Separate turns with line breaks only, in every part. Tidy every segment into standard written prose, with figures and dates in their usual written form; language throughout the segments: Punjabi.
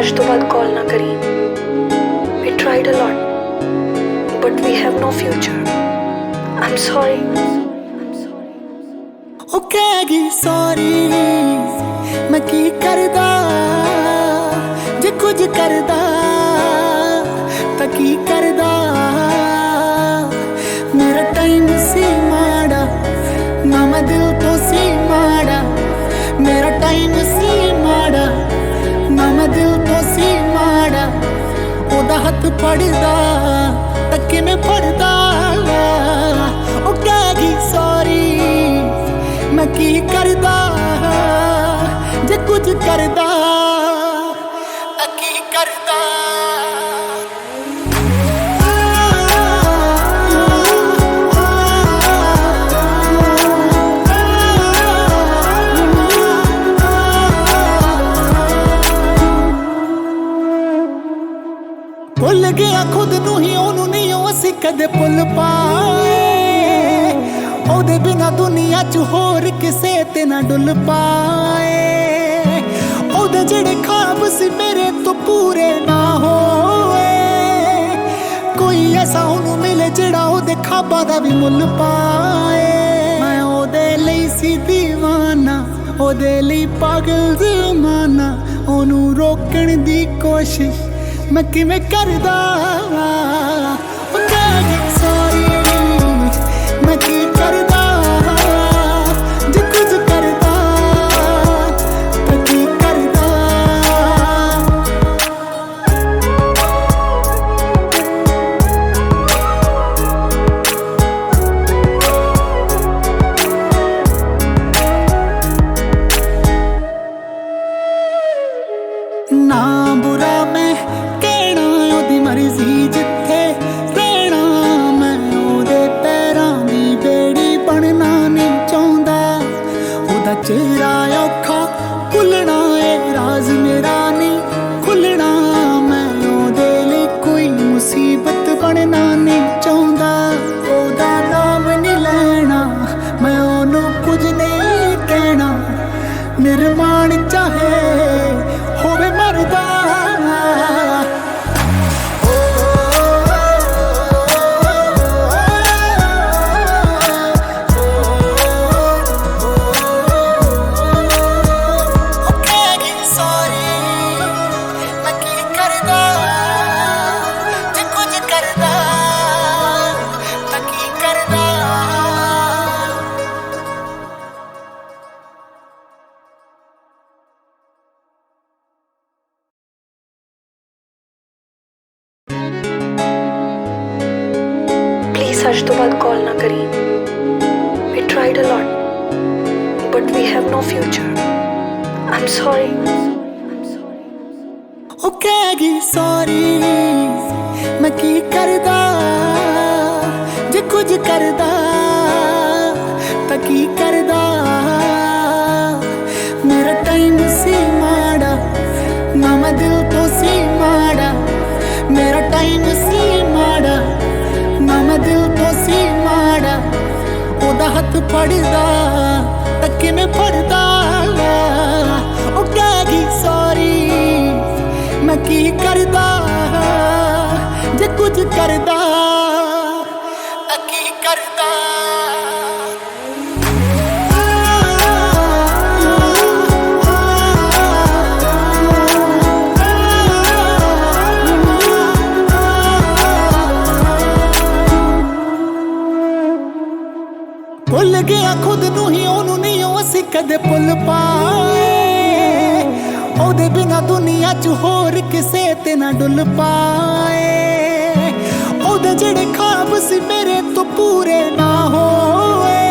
ਅੱਜ ਤੋਂ ਬਾਅਦ ਕਾਲ ਨਾ ਕਰੀ। We tried a lot, but we have no future. I'm sorry.
ਉਹ ਕਹਿ ਗਈ ਸੌਰੀ, ਮੈਂ ਕੀ ਕਰਦਾ ਜੇ ਕੁਝ ਕਰਦਾ ਤਾਂ ਕੀ ਕਰਦਾ। ਮੇਰਾ ਟਾਈਮ ਸੀ ਮਾੜਾ, ਨਾ ਮੈਂ ਦਿਲ ਤੋਂ ਸੀ ਮਾੜਾ। ਮੇਰਾ ਟਾਈਮ ਸੀ ਮਾੜਾ, ਨਾ ਮੈਂ ਦਿਲ ਤੋਂ ਸੀ ਮਾੜਾ। ਉਹਦਾ ਹੱਥ ਫੜਦਾ ਤਾਂ ਕਿਵੇਂ ਫੜਦਾ। ਉਹ ਕਹਿ ਗਈ ਸੌਰੀ, ਮੈਂ ਕੀ ਕਰਦਾ ਜੇ ਕੁਝ ਕਰਦਾ ਤਾਂ ਕੀ ਕਰਦਾ। ਭੁੱਲ ਗਿਆ ਖੁਦ ਨੂੰ ਹੀ, ਉਹਨੂੰ ਨਹੀਂ ਉਹ ਅਸੀਂ ਕਦੇ ਭੁੱਲ ਪਾਏ। ਉਹਦੇ ਬਿਨਾ ਦੁਨੀਆ 'ਚ ਹੋਰ ਕਿਸੇ ਤੇ ਨਾ ਡੁੱਲ ਪਾਏ। ਉਹਦੇ ਜਿਹੜੇ ਖਾਬ ਸੀ ਮੇਰੇ ਤੋਂ ਪੂਰੇ ਨਾ ਹੋਏ। ਕੋਈ ਐਸਾ ਉਹਨੂੰ ਮਿਲੇ ਜਿਹੜਾ ਉਹਦੇ ਖਾਬਾਂ ਦਾ ਵੀ ਮੁੱਲ ਪਾਏ। ਮੈਂ ਉਹਦੇ ਲਈ ਸੀ ਦੀਵਾਨਾ, ਉਹਦੇ ਲਈ ਪਾਗਲ ਜ਼ਮਾਨਾ। ਉਹਨੂੰ ਰੋਕਣ ਦੀ ਕੋਸ਼ਿਸ਼ ਮੈਂ ਕਿਵੇਂ ਕਰਦਾ। ਉਹ ਕਹਿ ਗਈ ਸੌਰੀ, ਮੈਂ ਕੀ ਕਰਦਾ ਜੇ ਕੁਝ ਕਰਦਾ ਤਾਂ ਕੀ ਕਰਦਾ। ਨਾ ਬੁਰਾ ਮੈਂ ਕਹਿਣਾ, ਉਹਦੀ ਮਰਜ਼ੀ ਜਿੱਥੇ ਰਹਿਣਾ। ਮੈਂ ਉਹਦੇ ਪੈਰਾਂ ਦੀ ਬੇੜੀ ਬਣਨਾ ਨਹੀਂ ਚਾਹੁੰਦਾ। ਉਹਦਾ ਚਿਹਰਾ ਔਖਾ ਭੁੱਲਣਾ ਏ, ਰਾਜ਼ ਮੇਰਾ ਨਹੀਂ ਖੁੱਲਣਾ। ਮੈਂ ਉਹਦੇ ਲਈ ਕੋਈ ਮੁਸੀਬਤ ਬਣਨਾ ਨਹੀਂ ਚਾਹੁੰਦਾ। ਉਹਦਾ ਨਾਮ ਨਹੀਂ ਲੈਣਾ, ਮੈਂ ਉਹਨੂੰ ਕੁਝ ਨਹੀਂ ਕਹਿਣਾ। ਨਿਰਮਾਣ ਚਾਹੇ ਹੋਵੇ ਮਰਦਾ।
ਅੱਜ ਤੋਂ ਬਾਅਦ ਕਾਲ ਨਾ ਕਰੀ। We tried a lot, but we have no future. I'm sorry.
ਉਹ ਕਹਿ ਗਈ ਸੌਰੀ, ਮੈਂ ਕੀ ਕਰਦਾ ਜੇ ਕੁਝ ਕਰਦਾ ਤਾਂ ਕੀ ਕਰਦਾ। ਮੇਰਾ ਟਾਈਮ ਸੀ ਮਾੜਾ, ਨਾ ਮੈਂ ਦਿਲ ਤੋਂ ਸੀ ਮਾੜਾ। ਮੇਰਾ ਟਾਈਮ ਸੀ ਮਾੜਾ, ਨਾ ਮੈਂ ਦਿਲ ਤੋਂ ਸੀ ਮਾੜਾ। ਉਹਦਾ ਹੱਥ ਫੜਦਾ ਤਾਂ ਕਿਵੇਂ ਫੜਦਾ। ਉਹ ਕਹਿ ਗਈ ਸੌਰੀ, ਮੈਂ ਕੀ ਕਰਦਾ ਜੇ ਕੁਝ ਕਰਦਾ ਤਾਂ ਕੀ ਕਰਦਾ। ਭੁੱਲ ਗਿਆ ਖੁਦ ਨੂੰ ਹੀ, ਉਹਨੂੰ ਨਹੀਂ ਉਹ ਅਸੀਂ ਕਦੇ ਭੁੱਲ ਪਾਏ। ਉਹਦੇ ਬਿਨਾ ਦੁਨੀਆ 'ਚ ਹੋਰ ਕਿਸੇ ਤੇ ਨਾ ਡੁੱਲ ਪਾਏ। ਉਹਦੇ ਜਿਹੜੇ ਖਾਬ ਸੀ ਮੇਰੇ ਤੋਂ ਪੂਰੇ ਨਾ ਹੋਏ।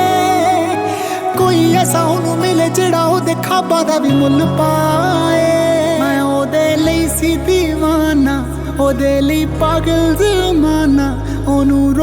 ਕੋਈ ਐਸਾ ਉਹਨੂੰ ਮਿਲੇ ਜਿਹੜਾ ਉਹਦੇ ਖਾਬਾਂ ਦਾ ਵੀ ਮੁੱਲ ਪਾਏ। ਮੈਂ ਉਹਦੇ ਲਈ ਸੀ ਦੀਵਾਨਾ, ਉਹਦੇ ਲਈ ਪਾਗਲ ਜ਼ਮਾਨਾ। ਉਹਨੂੰ